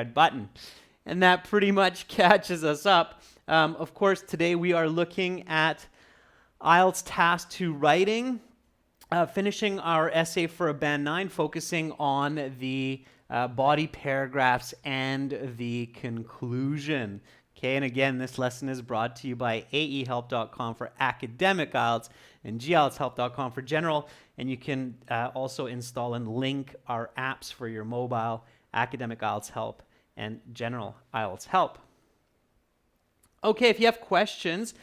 red button. And that pretty much catches us up. Of course, today we are looking at IELTS Task 2 writing, finishing our essay for a Band 9, focusing on the body paragraphs and the conclusion. Okay, and again, this lesson is brought to you by aehelp.com for academic IELTS and gltshelp.com for general. And you can also install and link our apps for your mobile, Academic IELTS Help and General IELTS Help. Okay, if you have questions,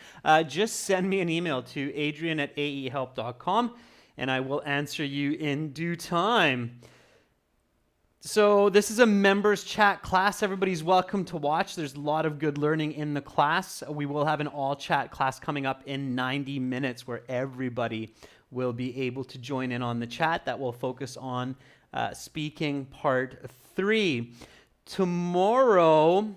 just send me an email to adrian@aehelp.com and I will answer you in due time. So this is a members chat class. Everybody's welcome to watch. There's a lot of good learning in the class. We will have an all chat class coming up in 90 minutes where everybody will be able to join in on the chat. That will focus on speaking part 3. Tomorrow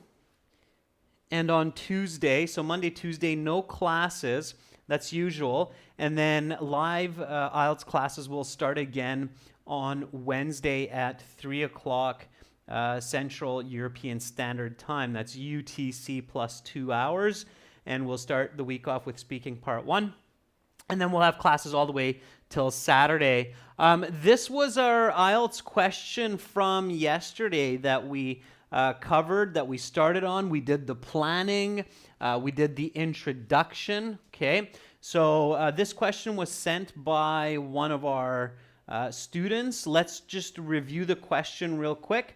and on Tuesday, so Monday, Tuesday, no classes. That's usual. And then live IELTS classes will start again on Wednesday at 3 o'clock Central European Standard Time. That's UTC plus 2 hours. And we'll start the week off with speaking part 1. And then we'll have classes all the way till Saturday. This was our IELTS question from yesterday that we covered, that we started on. We did the planning. We did the introduction. Okay. So this question was sent by one of our students. Let's just review the question real quick.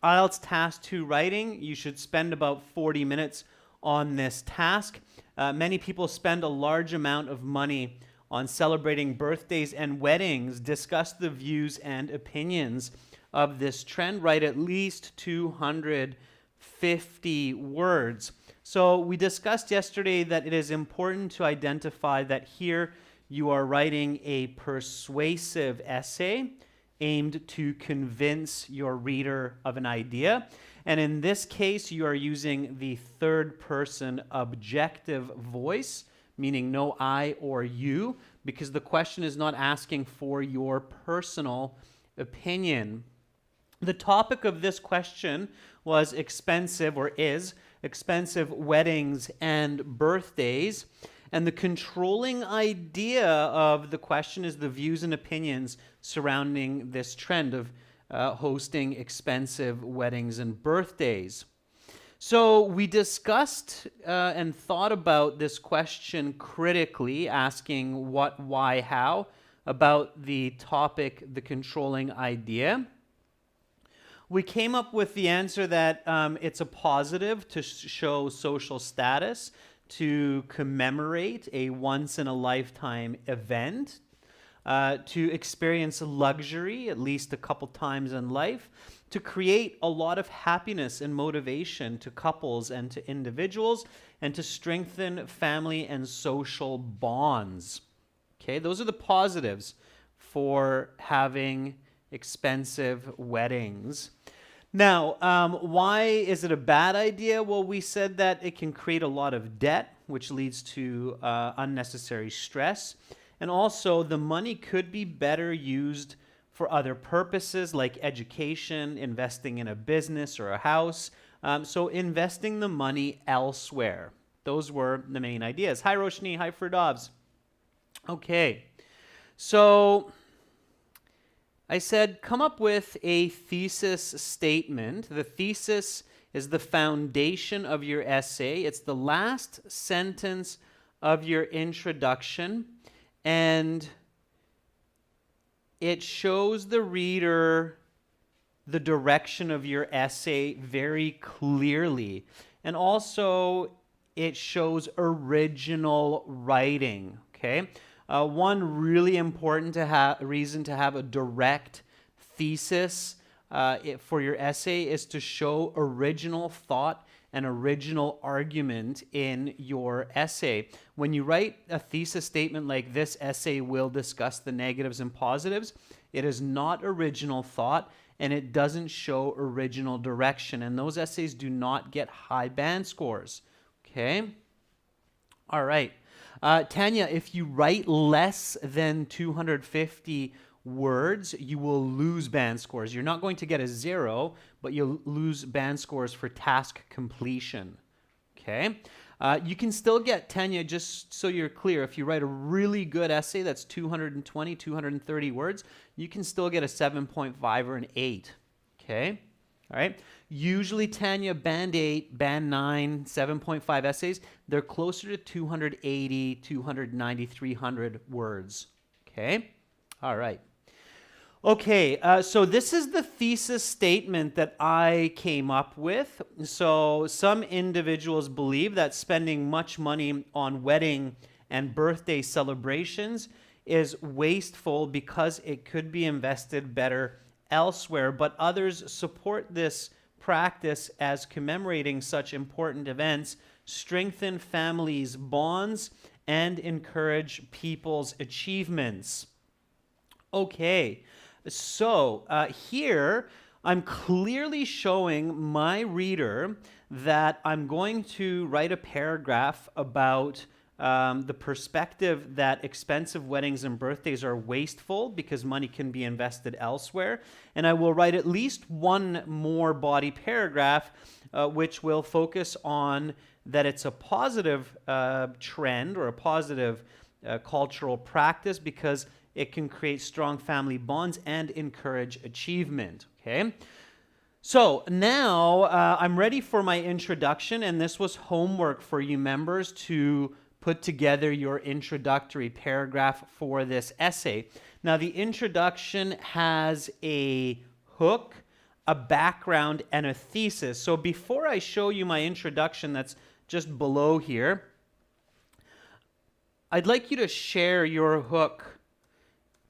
IELTS Task 2 writing. You should spend about 40 minutes on this task. Many people spend a large amount of money on celebrating birthdays and weddings. Discuss the views and opinions of this trend. Write at least 250 words. So we discussed yesterday that it is important to identify that here you are writing a persuasive essay aimed to convince your reader of an idea. And in this case, you are using the third person objective voice, meaning no I or you, because the question is not asking for your personal opinion. The topic of this question was expensive, or is expensive weddings and birthdays. And the controlling idea of the question is the views and opinions surrounding this trend of hosting expensive weddings and birthdays. So we discussed and thought about this question critically, asking what, why, how, about the topic, the controlling idea. We came up with the answer that it's a positive to show social status, to commemorate a once-in-a-lifetime event, to experience luxury at least a couple times in life, to create a lot of happiness and motivation to couples and to individuals, and to strengthen family and social bonds. Okay, those are the positives for having expensive weddings. Now, why is it a bad idea? Well, we said that it can create a lot of debt, which leads to unnecessary stress. And also, the money could be better used for other purposes like education, investing in a business or a house. So investing the money elsewhere. Those were the main ideas. Hi, Roshni. Hi, Firdavs. Okay. So I said, come up with a thesis statement. The thesis is the foundation of your essay. It's the last sentence of your introduction, and it shows the reader the direction of your essay very clearly. And also, it shows original writing, okay? One really important reason to have a direct thesis for your essay is to show original thought and original argument in your essay. When you write a thesis statement like this essay will discuss the negatives and positives, it is not original thought and it doesn't show original direction. And those essays do not get high band scores. Okay? All right. Tanya, if you write less than 250 words, you will lose band scores. You're not going to get a 0, but you'll lose band scores for task completion. Okay? You can still get tenure, just so you're clear. If you write a really good essay that's 220, 230 words, you can still get a 7.5 or an 8. Okay? All right? Usually tenure, band 8, band 9, 7.5 essays, they're closer to 280, 290, 300 words. Okay? All right. Okay, so this is the thesis statement that I came up with. So some individuals believe that spending much money on wedding and birthday celebrations is wasteful because it could be invested better elsewhere, but others support this practice as commemorating such important events, strengthen families' bonds, and encourage people's achievements. Okay. So here, I'm clearly showing my reader that I'm going to write a paragraph about the perspective that expensive weddings and birthdays are wasteful because money can be invested elsewhere. And I will write at least one more body paragraph which will focus on that it's a positive trend or a positive cultural practice because it can create strong family bonds and encourage achievement, okay? So now I'm ready for my introduction, and this was homework for you members to put together your introductory paragraph for this essay. Now the introduction has a hook, a background, and a thesis. So before I show you my introduction that's just below here, I'd like you to share your hook,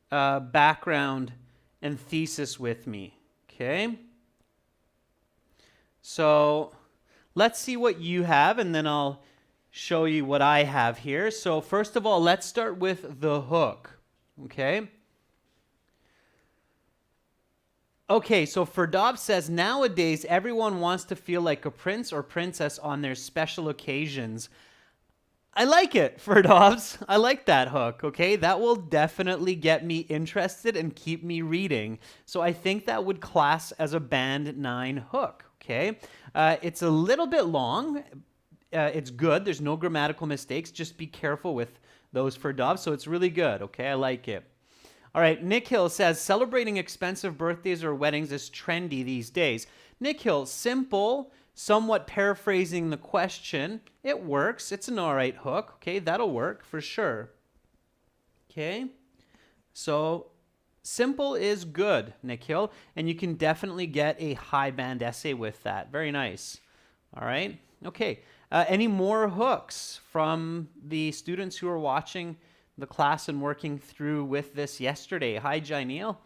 background, and thesis with me, okay? So let's see what you have, and then I'll show you what I have here. So first of all, let's start with the hook, okay? Okay, so Ferdov says, nowadays everyone wants to feel like a prince or princess on their special occasions. I like it, Ferdovs. I like that hook, okay? That will definitely get me interested and keep me reading. So I think that would class as a band 9 hook, okay? It's a little bit long. It's good. There's no grammatical mistakes. Just be careful with those Ferdovs. So it's really good, okay? I like it. All right, Nick Hill says, celebrating expensive birthdays or weddings is trendy these days. Nick Hill, simple, somewhat paraphrasing the question. It works. It's an all right hook. Okay, that'll work for sure. Okay, so simple is good, Nick Hill, and you can definitely get a high band essay with that. Very nice. All right. Okay. Any more hooks from the students who are watching the class and working through with this yesterday? Hi, Jaineel.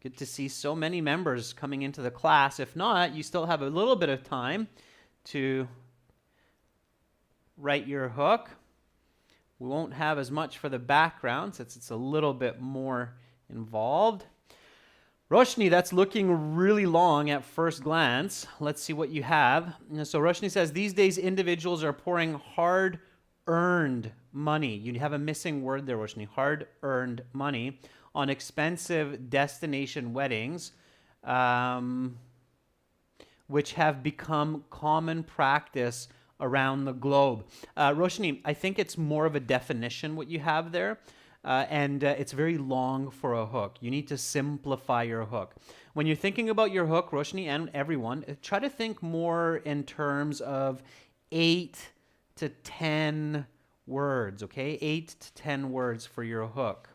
Good to see so many members coming into the class. If not, you still have a little bit of time to write your hook. We won't have as much for the background since it's a little bit more involved. Roshni, that's looking really long at first glance. Let's see what you have. So Roshni says, these days individuals are pouring hard-earned money. You have a missing word there, Roshni. Hard-earned money on expensive destination weddings, which have become common practice around the globe. Roshni, I think it's more of a definition what you have there, and it's very long for a hook. You need to simplify your hook. When you're thinking about your hook, Roshni and everyone, try to think more in terms of 8 to 10 words, okay? 8 to 10 words for your hook,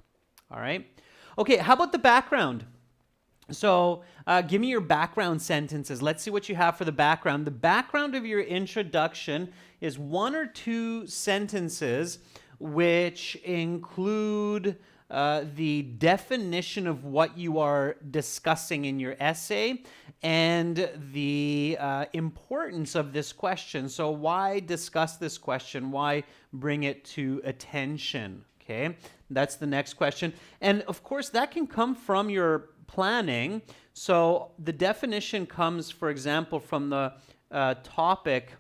all right? Okay, how about the background? So give me your background sentences. Let's see what you have for the background. The background of your introduction is 1 or 2 sentences which include the definition of what you are discussing in your essay and the importance of this question. So why discuss this question? Why bring it to attention? Okay, that's the next question. And of course, that can come from your planning. So the definition comes, for example, from the topic,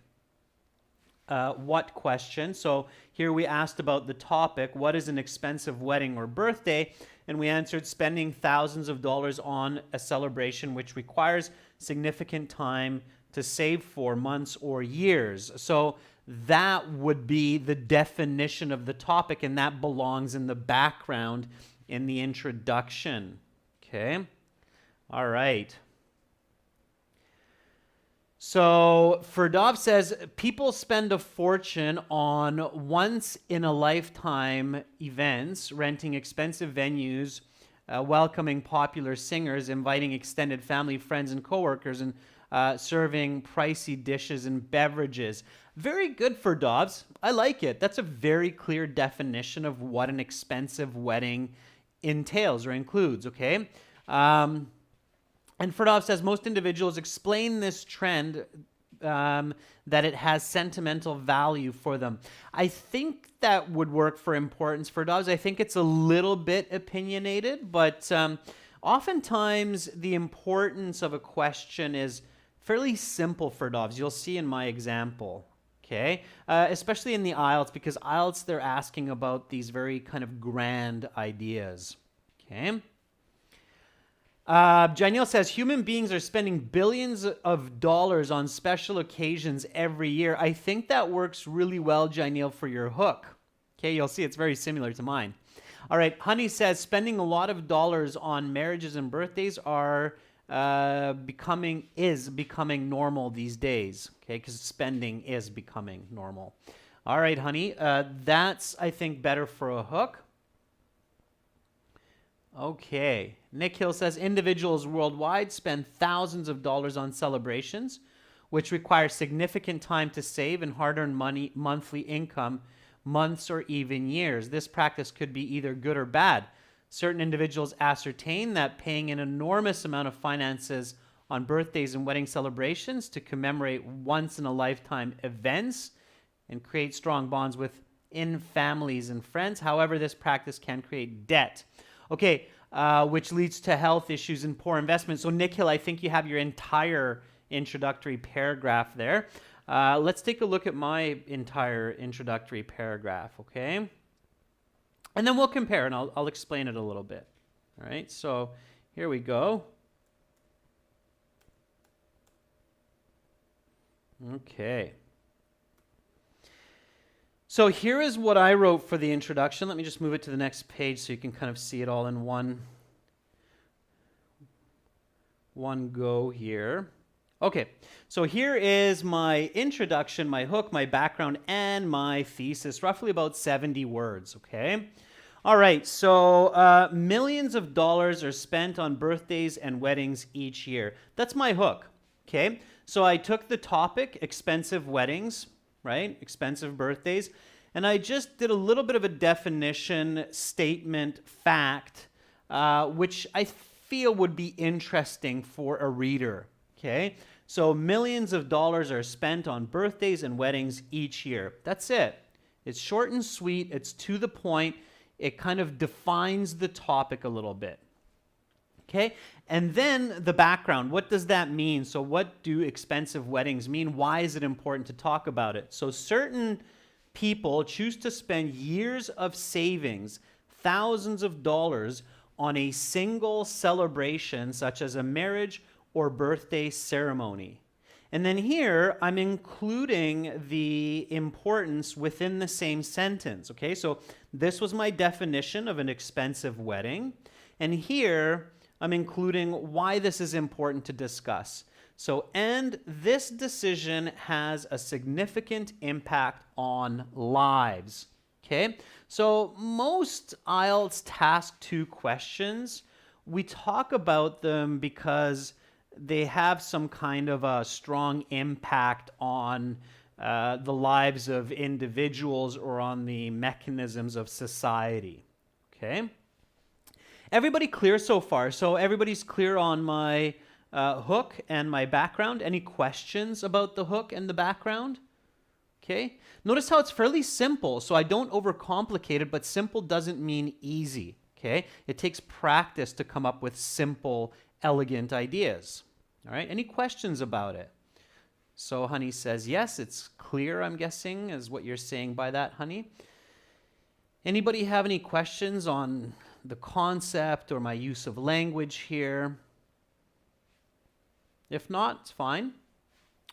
what question. So here we asked about the topic, what is an expensive wedding or birthday? And we answered spending thousands of dollars on a celebration which requires significant time to save for, months or years. So that would be the definition of the topic, and that belongs in the background in the introduction. Okay? All right. So Ferdov says, people spend a fortune on once-in-a-lifetime events, renting expensive venues, welcoming popular singers, inviting extended family, friends, and coworkers, and serving pricey dishes and beverages. Very good, Ferdovs. I like it. That's a very clear definition of what an expensive wedding entails or includes, okay? And Ferdov says most individuals explain this trend that it has sentimental value for them. I think that would work for importance, Ferdovs. I think it's a little bit opinionated, but oftentimes the importance of a question is fairly simple, Ferdovs. You'll see in my example, okay? Especially in the IELTS, because IELTS, they're asking about these very kind of grand ideas, okay? Janelle says, human beings are spending billions of dollars on special occasions every year. I think that works really well, Janelle, for your hook. Okay, you'll see it's very similar to mine. All right, Honey says, spending a lot of dollars on marriages and birthdays is becoming normal these days. Okay, because spending is becoming normal. All right, Honey, that's, I think, better for a hook. Okay. Nick Hill says, individuals worldwide spend thousands of dollars on celebrations, which require significant time to save and hard-earned money, monthly income, months or even years. This practice could be either good or bad. Certain individuals ascertain that paying an enormous amount of finances on birthdays and wedding celebrations to commemorate once-in-a-lifetime events and create strong bonds within families and friends. However, this practice can create debt. Okay, which leads to health issues and poor investment. So, Nick Hill, I think you have your entire introductory paragraph there. Let's take a look at my entire introductory paragraph, okay? And then we'll compare, and I'll explain it a little bit. All right, so here we go. Okay. So here is what I wrote for the introduction. Let me just move it to the next page so you can kind of see it all in one go here. Okay, so here is my introduction, my hook, my background, and my thesis, roughly about 70 words, okay? All right, so millions of dollars are spent on birthdays and weddings each year. That's my hook, okay? So I took the topic, expensive weddings, right? Expensive birthdays. And I just did a little bit of a definition, statement, fact, which I feel would be interesting for a reader, okay? So millions of dollars are spent on birthdays and weddings each year. That's it. It's short and sweet. It's to the point. It kind of defines the topic a little bit. Okay, and then the background. What does that mean? So what do expensive weddings mean? Why is it important to talk about it? So certain people choose to spend years of savings, thousands of dollars, on a single celebration, such as a marriage or birthday ceremony. And then here, I'm including the importance within the same sentence. Okay, so this was my definition of an expensive wedding. And here, I'm including why this is important to discuss. So, and this decision has a significant impact on lives. Okay? So, most IELTS Task 2 questions, we talk about them because they have some kind of a strong impact on the lives of individuals or on the mechanisms of society. Okay? Everybody clear so far? So everybody's clear on my hook and my background? Any questions about the hook and the background? Okay. Notice how it's fairly simple. So I don't overcomplicate it, but simple doesn't mean easy. Okay. It takes practice to come up with simple, elegant ideas. All right. Any questions about it? So Honey says, yes, it's clear, I'm guessing, is what you're saying by that, Honey. Anybody have any questions on the concept or my use of language here? If not, it's fine.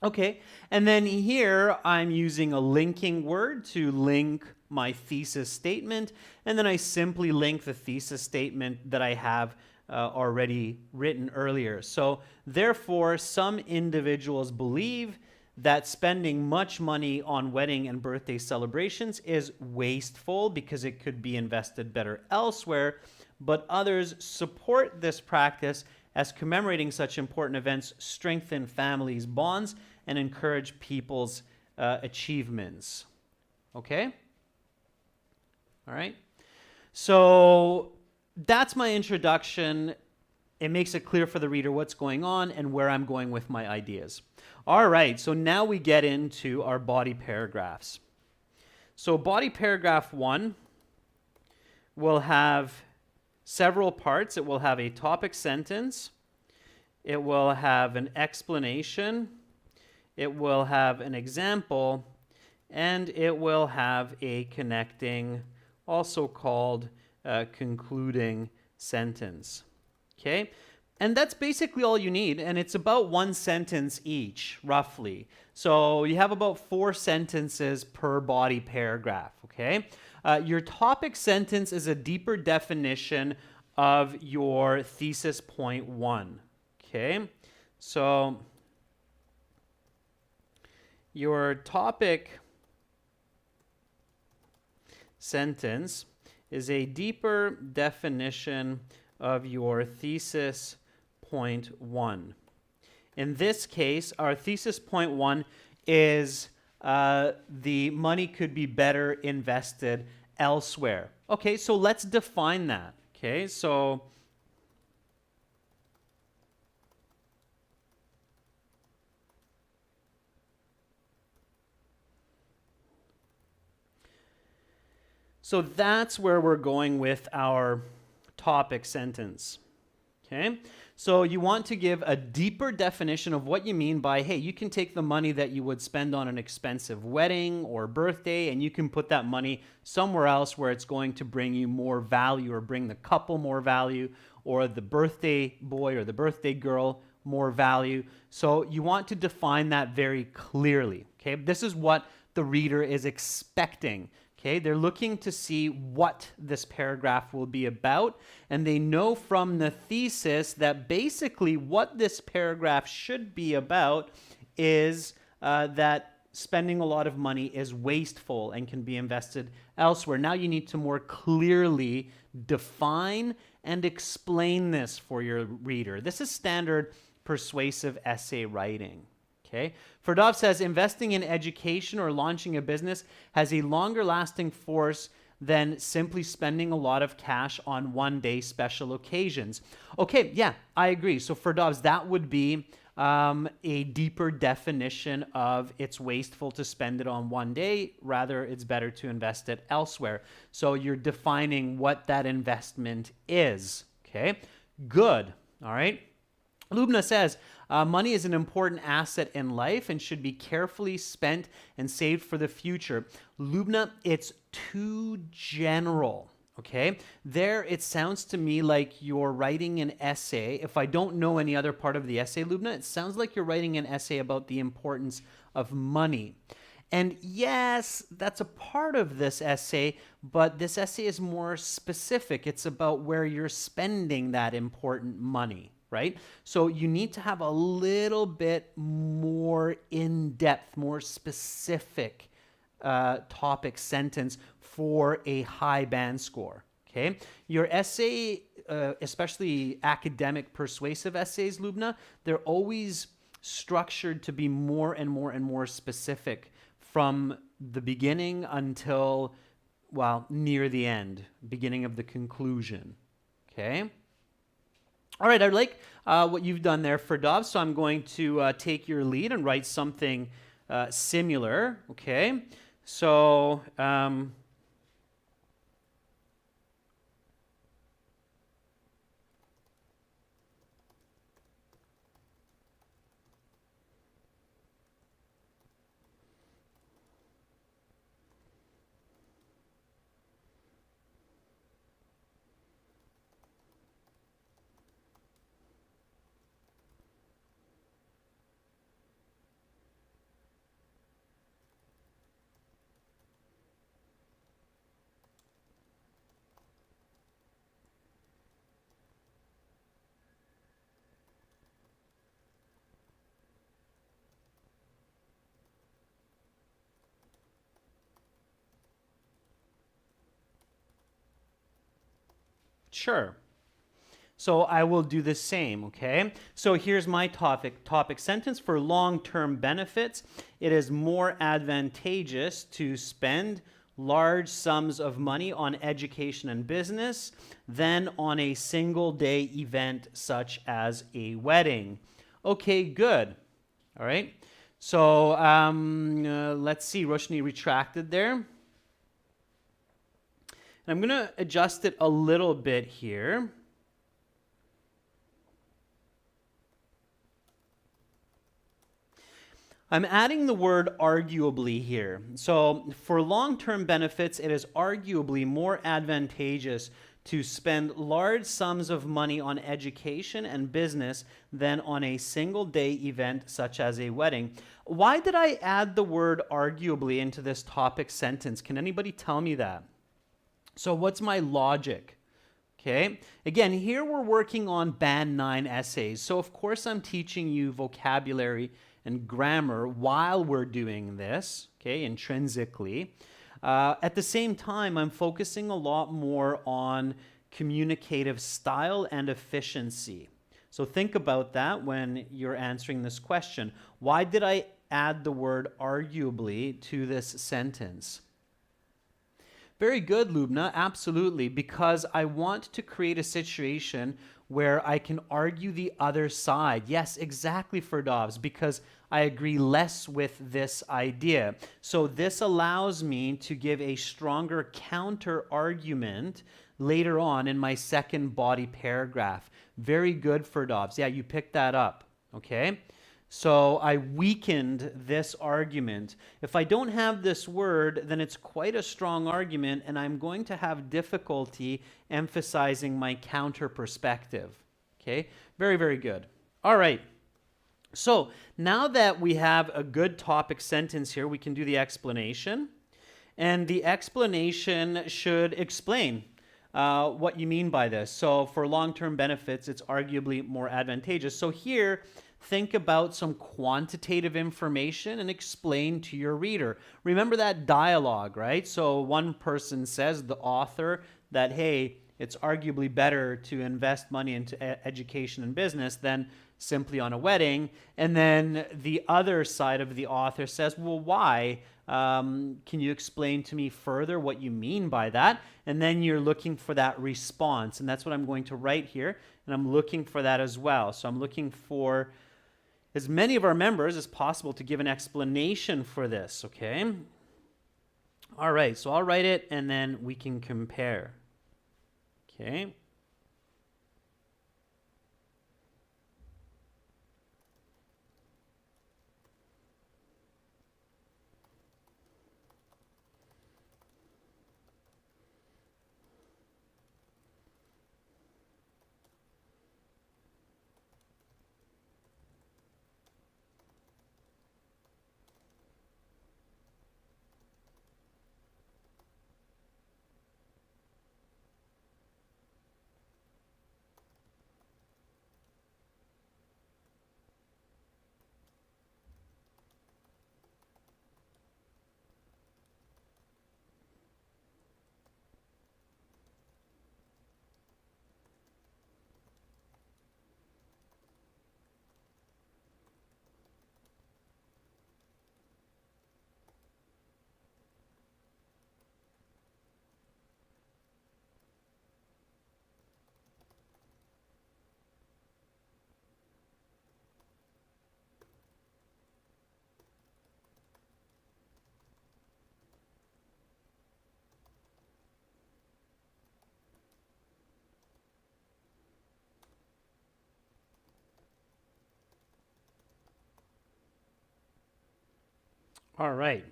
Okay, and then here I'm using a linking word to link my thesis statement, and then I simply link the thesis statement that I have already written earlier. So therefore, some individuals believe that spending much money on wedding and birthday celebrations is wasteful because it could be invested better elsewhere, but others support this practice as commemorating such important events strengthen families' bonds and encourage people's achievements. Okay? All right? So that's my introduction. It makes it clear for the reader what's going on and where I'm going with my ideas. All right, so now we get into our body paragraphs. So body paragraph 1 will have several parts. It will have a topic sentence. It will have an explanation. It will have an example. And it will have a connecting, also called concluding sentence. Okay? And that's basically all you need, and it's about one sentence each, roughly. So you have about 4 sentences per body paragraph, okay? Your topic sentence is a deeper definition of your thesis point 1, okay? So your topic sentence is a deeper definition of your thesis point 1. In this case, our thesis point 1 is the money could be better invested elsewhere. Okay, so let's define that. Okay, so that's where we're going with our topic sentence. Okay, so you want to give a deeper definition of what you mean by, hey, you can take the money that you would spend on an expensive wedding or birthday and you can put that money somewhere else where it's going to bring you more value or bring the couple more value or the birthday boy or the birthday girl more value. So you want to define that very clearly. Okay, this is what the reader is expecting. Okay, they're looking to see what this paragraph will be about, and they know from the thesis that basically what this paragraph should be about is that spending a lot of money is wasteful and can be invested elsewhere. Now you need to more clearly define and explain this for your reader. This is standard persuasive essay writing. Okay. Ferdov says investing in education or launching a business has a longer lasting force than simply spending a lot of cash on one-day special occasions. Okay, yeah, I agree. So Ferdovs, that would be a deeper definition of it's wasteful to spend it on one day, rather it's better to invest it elsewhere. So you're defining what that investment is. Okay, good. All right. Lubna says, money is an important asset in life and should be carefully spent and saved for the future. Lubna, it's too general, okay? There, it sounds to me like you're writing an essay. If I don't know any other part of the essay, Lubna, it sounds like you're writing an essay about the importance of money. And yes, that's a part of this essay, but this essay is more specific. It's about where you're spending that important money. Right? So you need to have a little bit more in-depth, more specific topic sentence for a high band score. Okay? Your essay, especially academic persuasive essays, Lubna, they're always structured to be more and more and more specific from the beginning until, well, near the end, beginning of the conclusion. Okay? All right, I like what you've done there, Ferdov, so I'm going to take your lead and write something similar, okay? So, Sure. So I will do the same, okay? So here's my topic sentence. For long-term benefits, it is more advantageous to spend large sums of money on education and business than on a single day event such as a wedding. Okay, good. All right. So let's see, Roshni retracted there. And I'm going to adjust it a little bit here. I'm adding the word arguably here. So for long-term benefits, it is arguably more advantageous to spend large sums of money on education and business than on a single day event such as a wedding. Why did I add the word arguably into this topic sentence? Can anybody tell me that? So what's my logic? Okay, again, here we're working on Band 9 essays. So of course I'm teaching you vocabulary and grammar while we're doing this, okay, intrinsically. At the same time, I'm focusing a lot more on communicative style and efficiency. So think about that when you're answering this question. Why did I add the word arguably to this sentence? Very good, Lubna, absolutely, because I want to create a situation where I can argue the other side. Yes, exactly, Ferdovs, because I agree less with this idea. So this allows me to give a stronger counter argument later on in my second body paragraph. Very good, Ferdovs. Yeah, you picked that up, okay? So I weakened this argument. If I don't have this word, then it's quite a strong argument, and I'm going to have difficulty emphasizing my counter perspective. Okay, very, very good. All right. So now that we have a good topic sentence here, we can do the explanation. And the explanation should explain what you mean by this. So for long-term benefits, it's arguably more advantageous. So here, think about some quantitative information and explain to your reader. Remember that dialogue, right? So one person says, the author, that, hey, it's arguably better to invest money into education and business than simply on a wedding. And then the other side of the author says, well, why? Can you explain to me further what you mean by that? And then you're looking for that response. And that's what I'm going to write here. And I'm looking for that as well. So I'm looking for as many of our members as possible to give an explanation for this, okay? All right, so I'll write it and then we can compare. Okay. All right.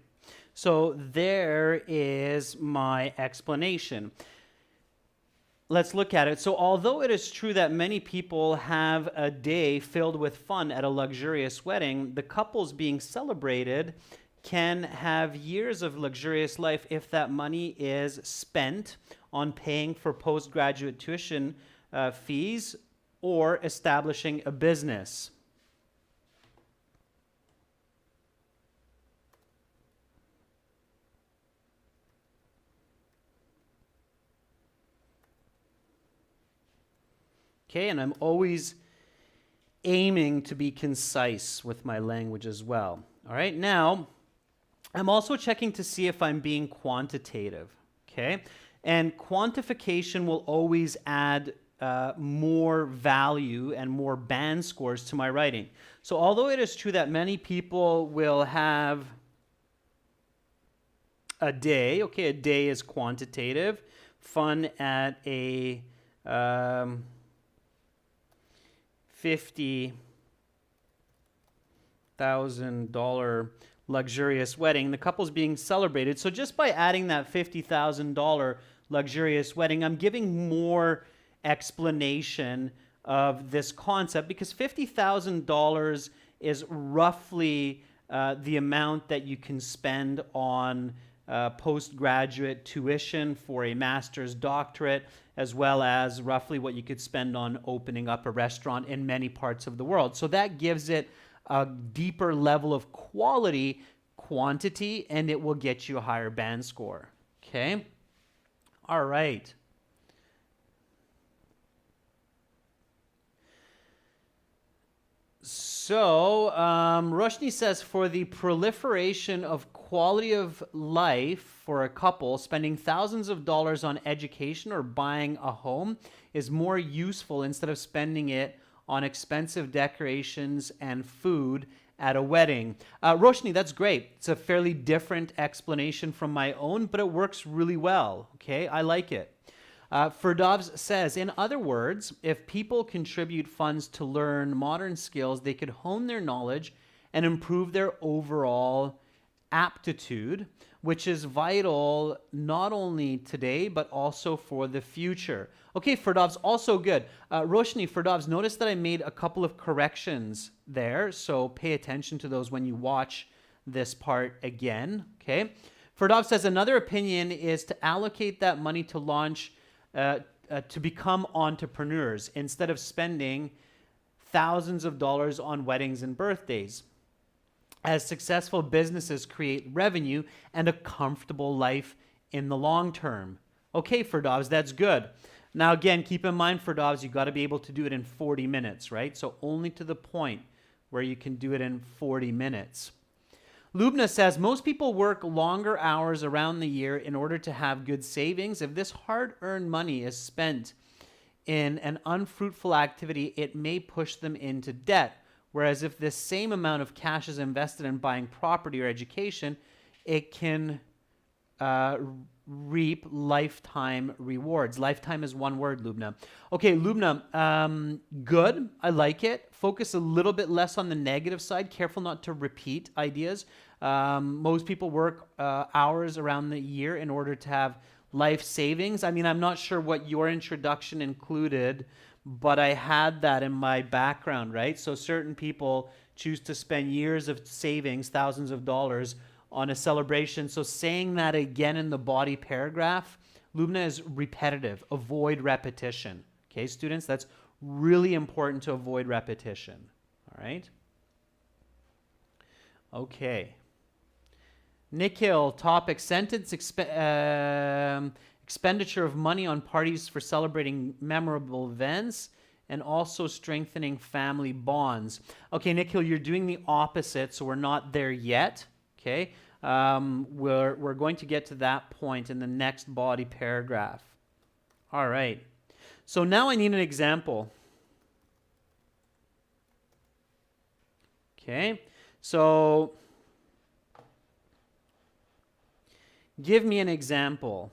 So there is my explanation. Let's look at it. So although it is true that many people have a day filled with fun at a luxurious wedding, the couples being celebrated can have years of luxurious life if that money is spent on paying for postgraduate tuition fees or establishing a business. Okay, and I'm always aiming to be concise with my language as well. All right, now I'm also checking to see if I'm being quantitative. Okay, and quantification will always add more value and more band scores to my writing. So although it is true that many people will have a day, okay, a day is quantitative, fun at a $50,000 luxurious wedding. The couple's being celebrated. So just by adding that $50,000 luxurious wedding, I'm giving more explanation of this concept because $50,000 is roughly the amount that you can spend on postgraduate tuition for a master's doctorate, as well as roughly what you could spend on opening up a restaurant in many parts of the world. So that gives it a deeper level of quality, quantity, and it will get you a higher band score. Okay? All right. So, Roshni says, for the proliferation of quality of life for a couple, spending thousands of dollars on education or buying a home is more useful instead of spending it on expensive decorations and food at a wedding. Roshni, that's great. It's a fairly different explanation from my own, but it works really well. Okay, I like it. Ferdovs says, in other words, if people contribute funds to learn modern skills, they could hone their knowledge and improve their overall aptitude, which is vital not only today, but also for the future. Okay, Ferdovs, also good. Roshni, Ferdovs, notice that I made a couple of corrections there, so pay attention to those when you watch this part again, okay? Ferdovs says, another opinion is to allocate that money to launch to become entrepreneurs instead of spending thousands of dollars on weddings and birthdays, as successful businesses create revenue and a comfortable life in the long term. Okay, Ferdovs, that's good. Now, again, keep in mind, Ferdovs, you've got to be able to do it in 40 minutes, right? So only to the point where you can do it in 40 minutes. Lubna says, most people work longer hours around the year in order to have good savings. If this hard-earned money is spent in an unfruitful activity, it may push them into debt. Whereas if this same amount of cash is invested in buying property or education, it can reap lifetime rewards. Lifetime is one word, Lubna. Okay, Lubna, good. I like it. Focus a little bit less on the negative side. Careful not to repeat ideas. Most people work hours around the year in order to have life savings. I mean, I'm not sure what your introduction included, but I had that in my background, right? So certain people choose to spend years of savings, thousands of dollars, on a celebration. So saying that again in the body paragraph, Lubna, is repetitive. Avoid repetition. Okay, students, that's really important to avoid repetition. All right? Okay. Nikhil, topic, sentence expenditure of money on parties for celebrating memorable events and also strengthening family bonds. Okay, Nikhil, you're doing the opposite, so we're not there yet. Okay, we're going to get to that point in the next body paragraph. All right. So now I need an example. Okay. So give me an example.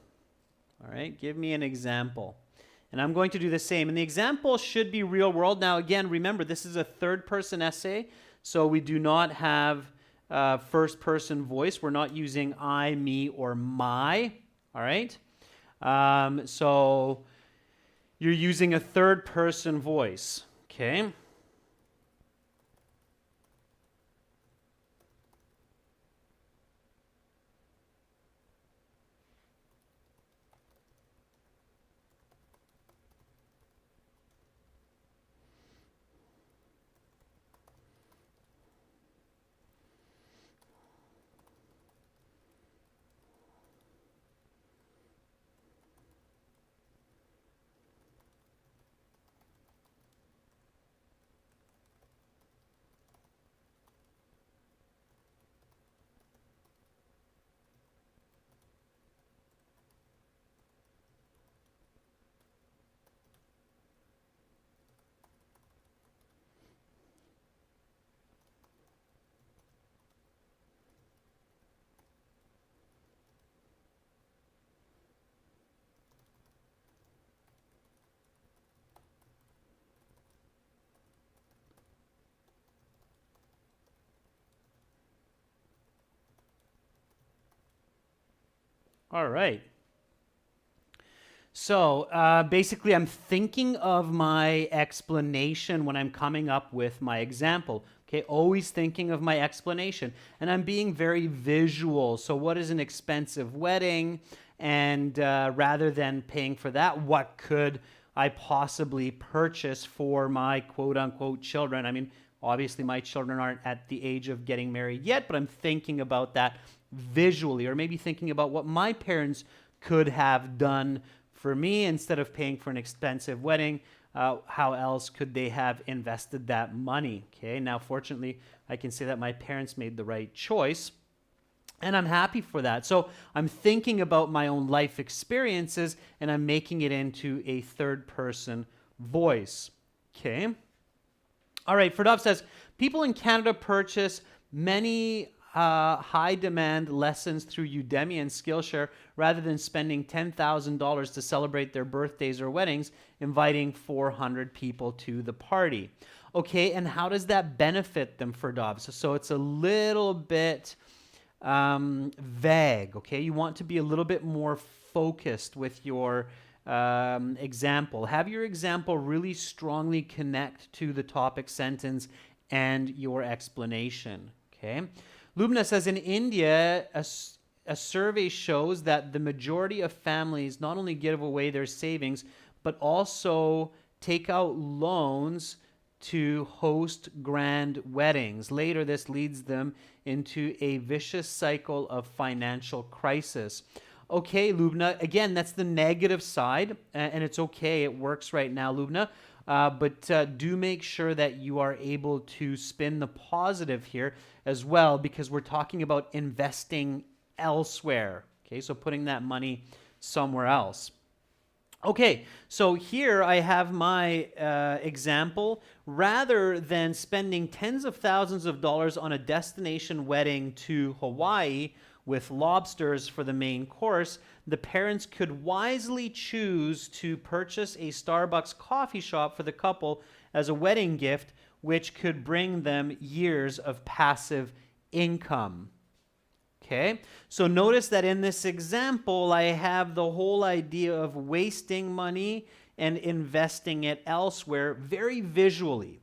All right. Give me an example. And I'm going to do the same. And the example should be real world. Now, again, remember, this is a third-person essay, so we do not have first-person voice. We're not using I, me, or my. All right? So you're using a third-person voice. Okay? All right. So basically, I'm thinking of my explanation when I'm coming up with my example. Okay, always thinking of my explanation. And I'm being very visual. So what is an expensive wedding? And rather than paying for that, what could I possibly purchase for my quote-unquote children? I mean, obviously my children aren't at the age of getting married yet, but I'm thinking about that visually, or maybe thinking about what my parents could have done for me instead of paying for an expensive wedding. How else could they have invested that money? Okay, now fortunately, I can say that my parents made the right choice, and I'm happy for that. So I'm thinking about my own life experiences, and I'm making it into a third person voice. Okay. All right, Ferdov says, people in Canada purchase many high-demand lessons through Udemy and Skillshare rather than spending $10,000 to celebrate their birthdays or weddings, inviting 400 people to the party. Okay, and how does that benefit them, Ferdov? So it's a little bit vague, okay? You want to be a little bit more focused with your example. Have your example really strongly connect to the topic sentence and your explanation, okay? Lubna says, in India, a survey shows that the majority of families not only give away their savings, but also take out loans to host grand weddings. Later, this leads them into a vicious cycle of financial crisis. Okay, Lubna, again, that's the negative side, and it's okay. It works right now, Lubna. But do make sure that you are able to spin the positive here as well, because we're talking about investing elsewhere. Okay, so putting that money somewhere else. Okay, so here I have my example. Rather than spending tens of thousands of dollars on a destination wedding to Hawaii with lobsters for the main course, the parents could wisely choose to purchase a Starbucks coffee shop for the couple as a wedding gift, which could bring them years of passive income. Okay, so notice that in this example, I have the whole idea of wasting money and investing it elsewhere very visually.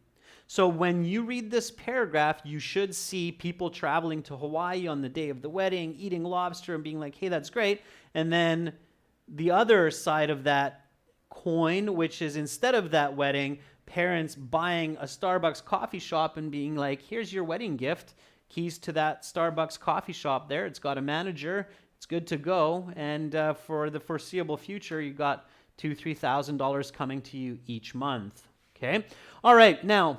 So when you read this paragraph, you should see people traveling to Hawaii on the day of the wedding, eating lobster and being like, hey, that's great. And then the other side of that coin, which is instead of that wedding, parents buying a Starbucks coffee shop and being like, here's your wedding gift, keys to that Starbucks coffee shop there. It's got a manager. It's good to go. And for the foreseeable future, you got $2,000, $3,000 coming to you each month. Okay. All right. Now,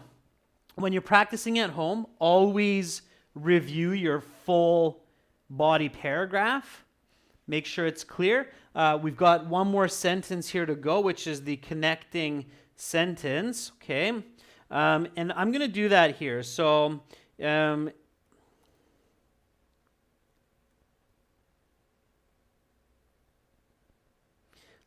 when you're practicing at home, always review your full body paragraph. Make sure it's clear. We've got one more sentence here to go, which is the connecting sentence. Okay. And I'm going to do that here. So,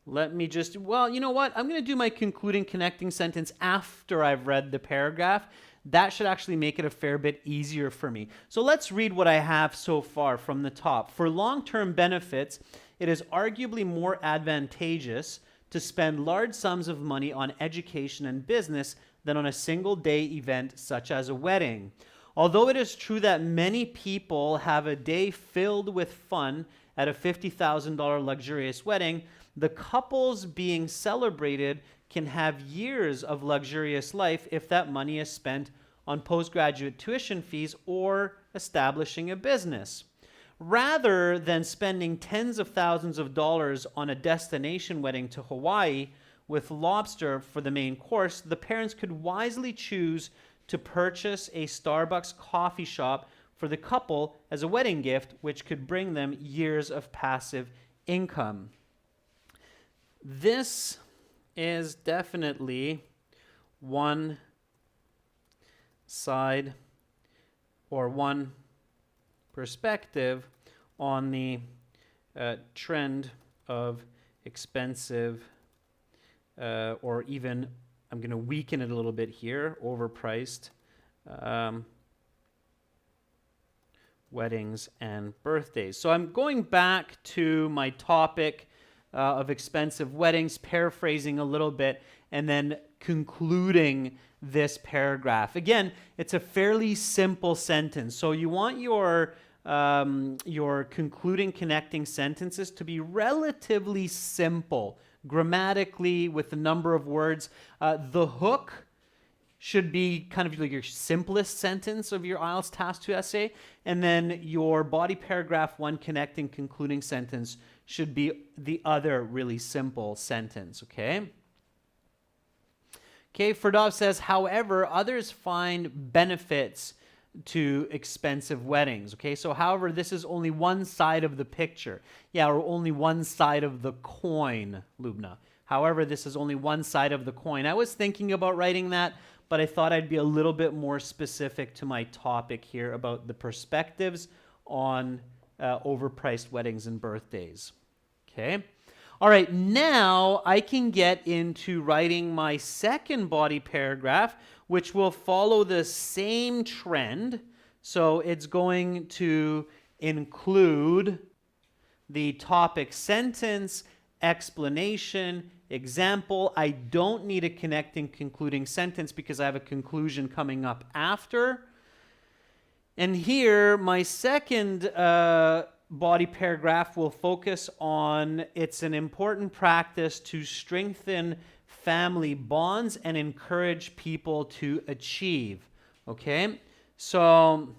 let me just, well, you know what? I'm going to do my concluding connecting sentence after I've read the paragraph. That should actually make it a fair bit easier for me. So let's read what I have so far from the top. For long-term benefits, it is arguably more advantageous to spend large sums of money on education and business than on a single-day event such as a wedding. Although it is true that many people have a day filled with fun at a $50,000 luxurious wedding, the couples being celebrated can have years of luxurious life if that money is spent on postgraduate tuition fees or establishing a business. Rather than spending tens of thousands of dollars on a destination wedding to Hawaii with lobster for the main course, the parents could wisely choose to purchase a Starbucks coffee shop for the couple as a wedding gift, which could bring them years of passive income. This is definitely one side or one perspective on the trend of expensive or even, I'm going to weaken it a little bit here, overpriced weddings and birthdays. So I'm going back to my topic of expensive weddings, paraphrasing a little bit, and then concluding this paragraph. Again, it's a fairly simple sentence. So you want your concluding connecting sentences to be relatively simple, grammatically, with a number of words. The hook should be kind of like your simplest sentence of your IELTS Task 2 essay, and then your body paragraph 1 connecting concluding sentence should be the other really simple sentence, okay? Okay, Ferdov says, however, others find benefits to expensive weddings, okay? So, however, this is only one side of the picture. Yeah, or only one side of the coin, Lubna. However, this is only one side of the coin. I was thinking about writing that, but I thought I'd be a little bit more specific to my topic here about the perspectives on overpriced weddings and birthdays. Okay. All right, now I can get into writing my second body paragraph, which will follow the same trend. So it's going to include the topic sentence, explanation, example. I don't need a connecting concluding sentence because I have a conclusion coming up after. And here, my second body paragraph will focus on it's an important practice to strengthen family bonds and encourage people to achieve. Okay? So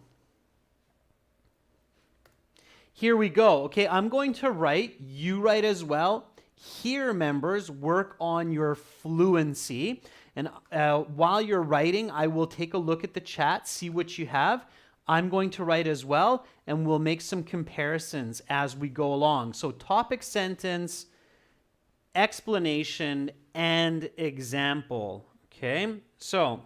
here we go. Okay, I'm going to write, you write as well. Here, members, work on your fluency. And while you're writing, I will take a look at the chat, see what you have. I'm going to write as well, and we'll make some comparisons as we go along. So topic sentence, explanation, and example. Okay, so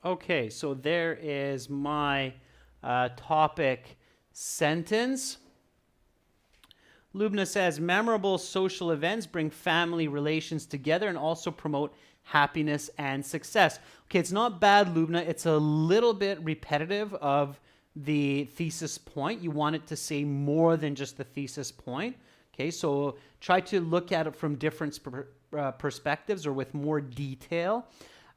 okay, so there is my topic sentence. Lubna says, memorable social events bring family relations together and also promote happiness and success. Okay, it's not bad, Lubna. It's a little bit repetitive of the thesis point. You want it to say more than just the thesis point. Okay, so try to look at it from different perspectives or with more detail.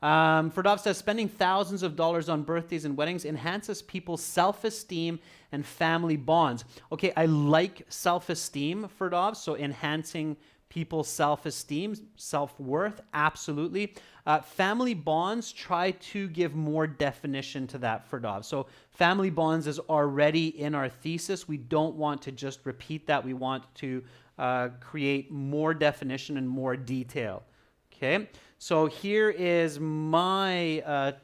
Ferdov says, spending thousands of dollars on birthdays and weddings enhances people's self-esteem and family bonds. Okay, I like self-esteem, Ferdov, so enhancing people's self-esteem, self-worth, absolutely. Family bonds, try to give more definition to that, Ferdov. So family bonds is already in our thesis. We don't want to just repeat that. We want to create more definition and more detail. Okay, so here is my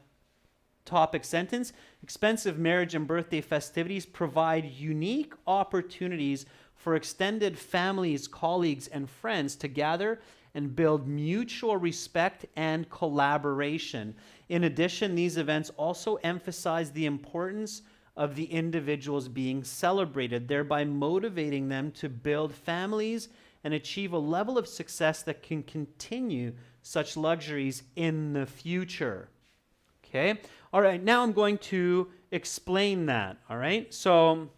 topic sentence. Expensive marriage and birthday festivities provide unique opportunities for extended families, colleagues, and friends to gather and build mutual respect and collaboration. In addition, these events also emphasize the importance of the individuals being celebrated, thereby motivating them to build families and achieve a level of success that can continue such luxuries in the future. Okay? All right, now I'm going to explain that. All right? So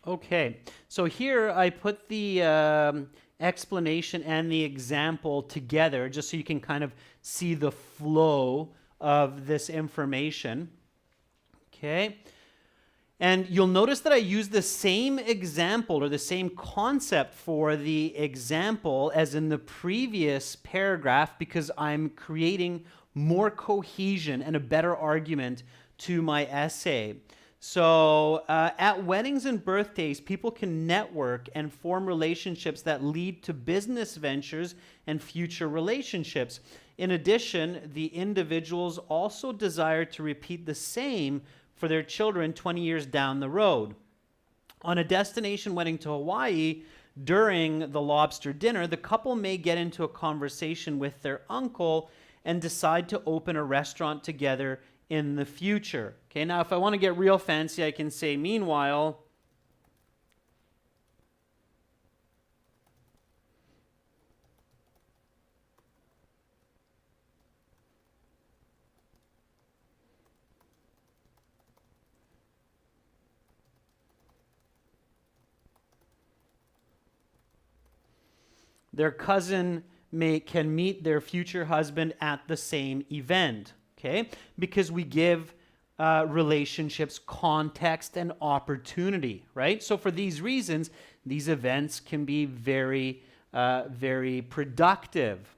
okay, so here I put the explanation and the example together just so you can kind of see the flow of this information. Okay, and you'll notice that I use the same example or the same concept for the example as in the previous paragraph because I'm creating more cohesion and a better argument to my essay. So at weddings and birthdays, people can network and form relationships that lead to business ventures and future relationships. In addition, the individuals also desire to repeat the same for their children 20 years down the road. On a destination wedding to Hawaii, during the lobster dinner, the couple may get into a conversation with their uncle and decide to open a restaurant together in the future. Okay, now if I want to get real fancy, I can say, meanwhile, their cousin can meet their future husband at the same event. Okay, because we give relationships context and opportunity, right? So for these reasons, these events can be very, very productive,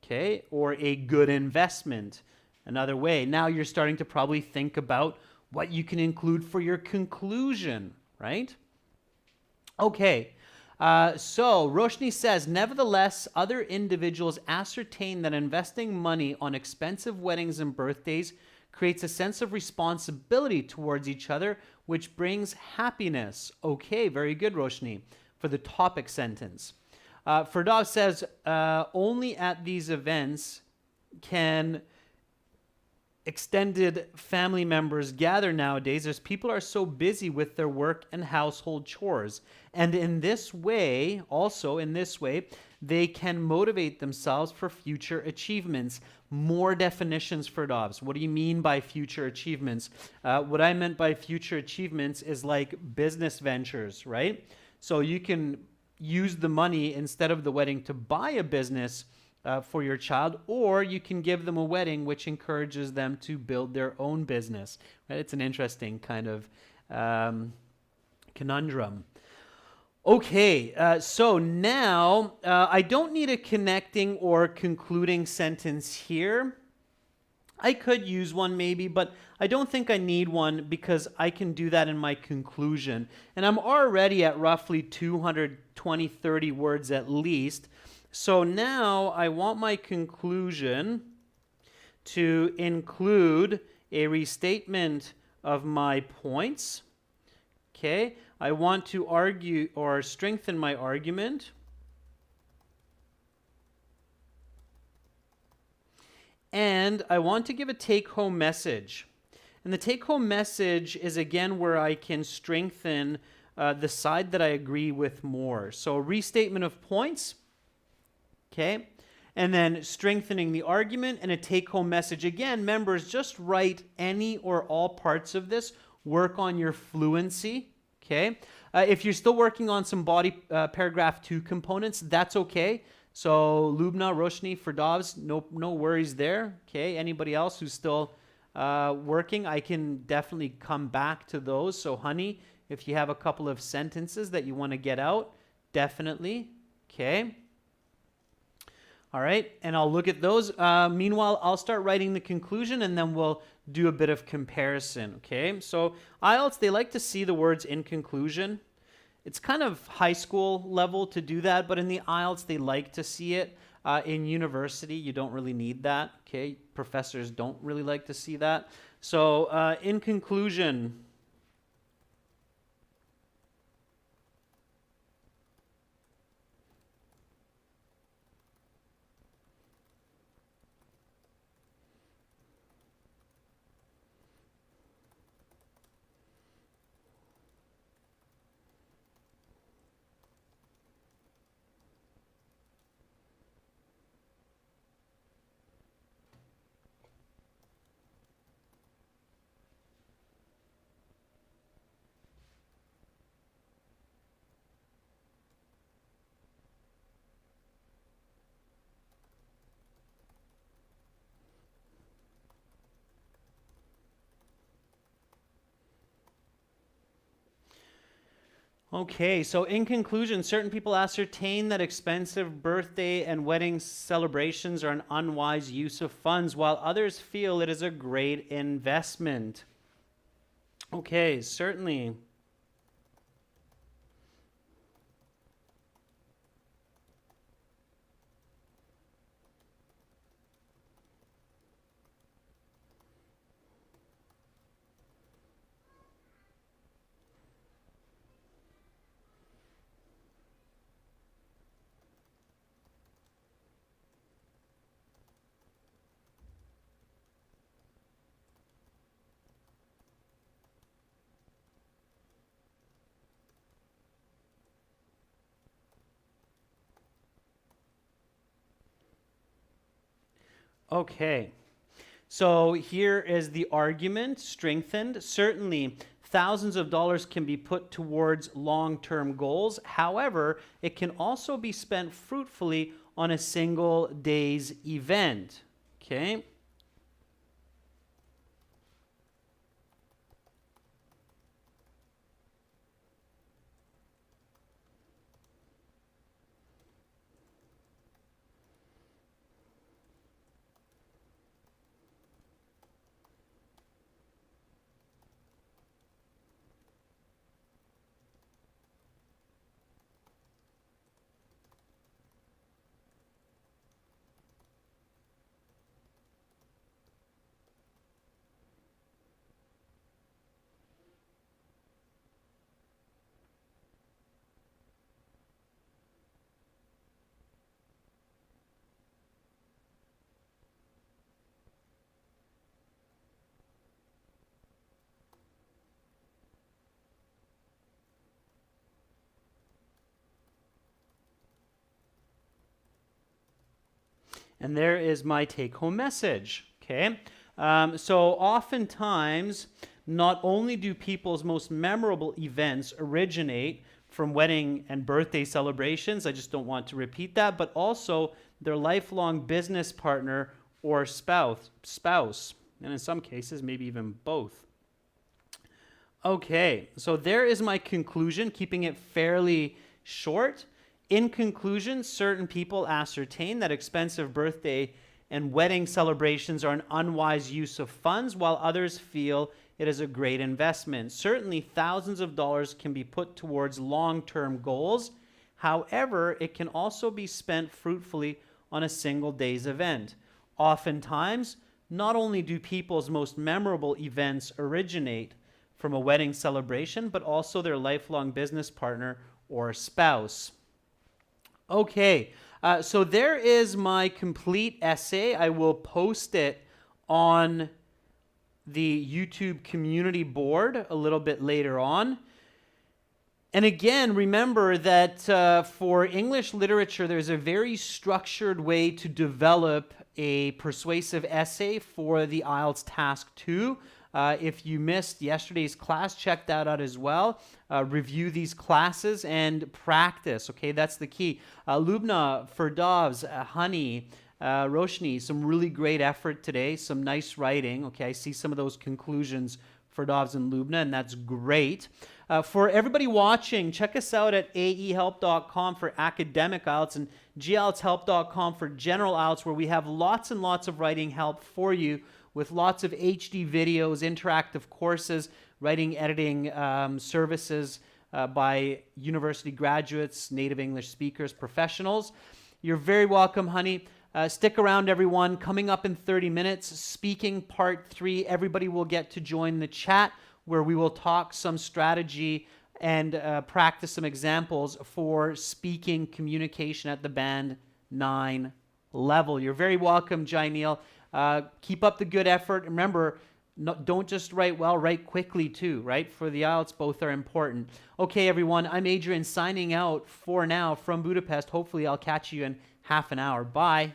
okay, or a good investment. Another way. Now you're starting to probably think about what you can include for your conclusion, right? Okay. So Roshni says, nevertheless, other individuals ascertain that investing money on expensive weddings and birthdays creates a sense of responsibility towards each other, which brings happiness. Okay, very good, Roshni, for the topic sentence. Firdaus says, only at these events can extended family members gather nowadays as people are so busy with their work and household chores. And in this way, they can motivate themselves for future achievements. More definitions for Dobbs. What do you mean by future achievements? What I meant by future achievements is like business ventures, right? So you can use the money instead of the wedding to buy a business for your child, or you can give them a wedding which encourages them to build their own business. Right? It's an interesting kind of conundrum. Okay, so now I don't need a connecting or concluding sentence here. I could use one maybe, but I don't think I need one because I can do that in my conclusion. And I'm already at roughly 220, 30 words at least. So now I want my conclusion to include a restatement of my points. Okay, I want to argue or strengthen my argument. And I want to give a take-home message. And the take-home message is again where I can strengthen the side that I agree with more. So restatement of points, okay? And then strengthening the argument and a take-home message. Again, members, just write any or all parts of this. Work on your fluency, okay? If you're still working on some body paragraph 2 components, that's okay. So Lubna, Roshni, Firdavs, no worries there. Okay, anybody else who's still working, I can definitely come back to those. So Honey, if you have a couple of sentences that you want to get out, definitely. Okay. All right, and I'll look at those. Meanwhile, I'll start writing the conclusion and then we'll do a bit of comparison. Okay, so IELTS, they like to see the words in conclusion. It's kind of high school level to do that, but in the IELTS, they like to see it. In university, you don't really need that, okay? Professors don't really like to see that. So in conclusion, okay, so in conclusion, certain people ascertain that expensive birthday and wedding celebrations are an unwise use of funds, while others feel it is a great investment. Okay, certainly. Okay, so here is the argument strengthened. Certainly, thousands of dollars can be put towards long-term goals. However, it can also be spent fruitfully on a single day's event. Okay. And there is my take-home message, okay? So oftentimes, not only do people's most memorable events originate from wedding and birthday celebrations, I just don't want to repeat that, but also their lifelong business partner or spouse, and in some cases, maybe even both. Okay, so there is my conclusion, keeping it fairly short. In conclusion, certain people ascertain that expensive birthday and wedding celebrations are an unwise use of funds, while others feel it is a great investment. Certainly, thousands of dollars can be put towards long-term goals. However, it can also be spent fruitfully on a single day's event. Oftentimes, not only do people's most memorable events originate from a wedding celebration, but also their lifelong business partner or spouse. Okay, so there is my complete essay. I will post it on the YouTube community board a little bit later on. And again, remember that for English literature, there's a very structured way to develop a persuasive essay for the IELTS Task 2. If you missed yesterday's class, check that out as well. Review these classes and practice, okay? That's the key. Lubna, Firdavs, Honey, Roshni, some really great effort today, some nice writing, okay? I see some of those conclusions, Firdavs and Lubna, and that's great. For everybody watching, check us out at aehelp.com for academic IELTS and gieltshelp.com for general IELTS, where we have lots and lots of writing help for you with lots of HD videos, interactive courses, writing, editing services by university graduates, native English speakers, professionals. You're very welcome, honey. Stick around, everyone. Coming up in 30 minutes, speaking part 3. Everybody will get to join the chat where we will talk some strategy and practice some examples for speaking communication at the Band 9 level. You're very welcome, Jainil. Keep up the good effort. Remember, don't just write well, write quickly too, right? For the IELTS, both are important. Okay, everyone, I'm Adrian signing out for now from Budapest. Hopefully, I'll catch you in half an hour. Bye.